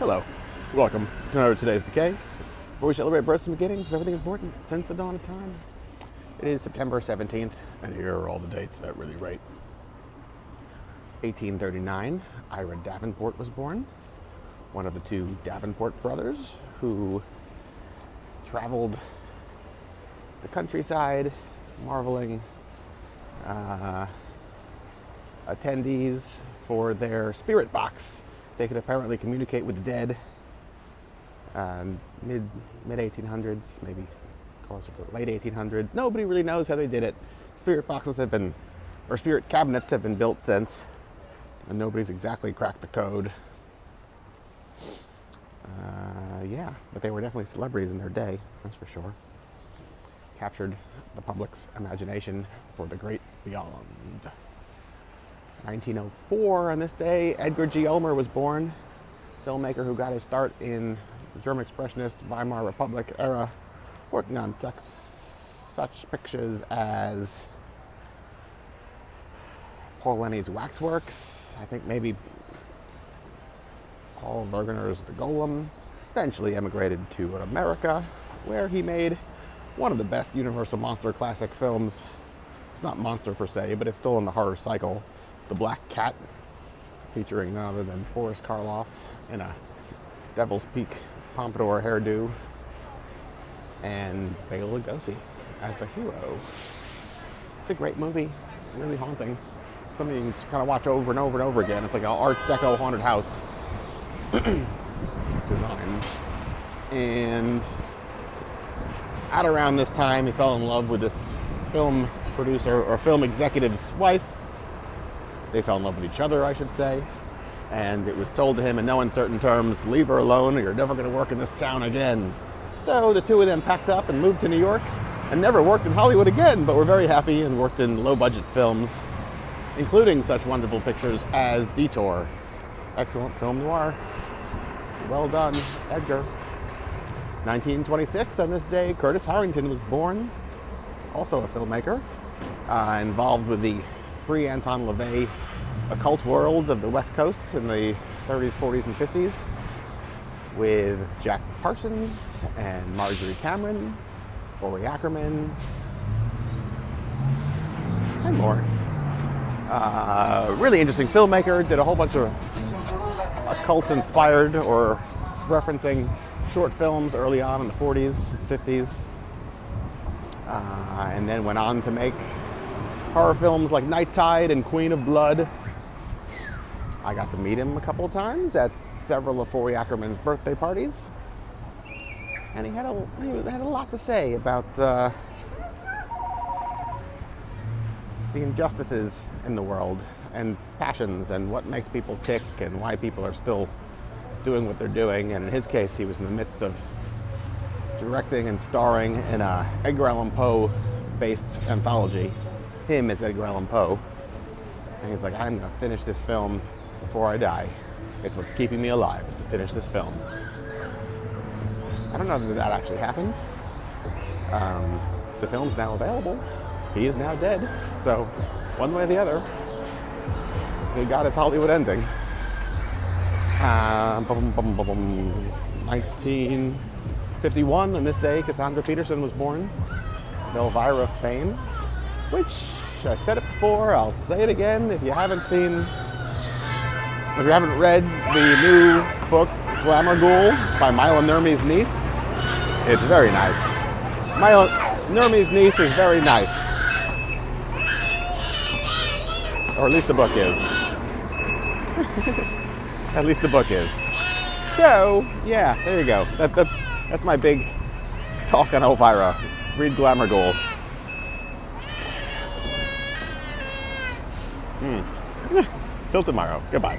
Hello, welcome to another Today's Decay, where we celebrate births and beginnings of everything important since the dawn of time. It is September 17th, and here are all the dates that really rate. 1839, Ira Davenport was born, one of the two Davenport brothers who traveled the countryside, marveling attendees for their spirit box. They could apparently communicate with the dead. Mid 1800s, maybe closer to late 1800s. Nobody really knows how they did it. Spirit cabinets have been built since, and nobody's exactly cracked the code. Yeah, but they were definitely celebrities in their day, that's for sure. Captured the public's imagination for the great beyond. 1904, on this day, Edgar G. Ulmer was born, filmmaker who got his start in the German Expressionist Weimar Republic era, working on such pictures as Paul Lenny's Waxworks, I think maybe Paul Wegener's The Golem. Eventually emigrated to America, where he made one of the best Universal monster classic films. It's not monster per se, but it's still in the horror cycle. The Black Cat, featuring none other than Boris Karloff in a Devil's Peak pompadour hairdo, and Bela Lugosi as the hero. It's a great movie, really haunting. Something you can kind of watch over and over and over again. It's like an Art Deco haunted house design. And at around this time, he fell in love with this film producer or film executive's wife. They fell in love with each other, I should say. And it was told to him in no uncertain terms, leave her alone or you're never going to work in this town again. So the two of them packed up and moved to New York and never worked in Hollywood again, but were very happy and worked in low-budget films, including such wonderful pictures as Detour. Excellent film noir. Well done, Edgar. 1926, on this day, Curtis Harrington was born, also a filmmaker, involved with the pre-Anton LaVey occult world of the West Coast in the 30s, 40s, and 50s, with Jack Parsons and Marjorie Cameron, Corey Ackerman, and more. Really interesting filmmaker, did a whole bunch of occult-inspired or referencing short films early on in the 40s, 50s, and then went on to make horror films like Night Tide and Queen of Blood. I got to meet him a couple of times at several of Corey Ackerman's birthday parties, and he had a lot to say about the injustices in the world and passions and what makes people tick and why people are still doing what they're doing. And in his case, he was in the midst of directing and starring in a Edgar Allan Poe based anthology. Him as Edgar Allan Poe. And he's like, I'm going to finish this film before I die. It's what's keeping me alive, is to finish this film. I don't know that that actually happened. The film's now available. He is now dead. So, one way or the other, he got his Hollywood ending. 1951, on this day, Cassandra Peterson was born. Elvira fame, which I said it before, I'll say it again. If you haven't read the new book, Glamour Ghoul, by Mila Nurmi's niece, it's very nice. Mila Nurmi's niece is very nice. Or at least the book is. At least the book is. So, yeah, there you go. That's my big talk on Elvira. Read Glamour Ghoul. Till tomorrow. Goodbye.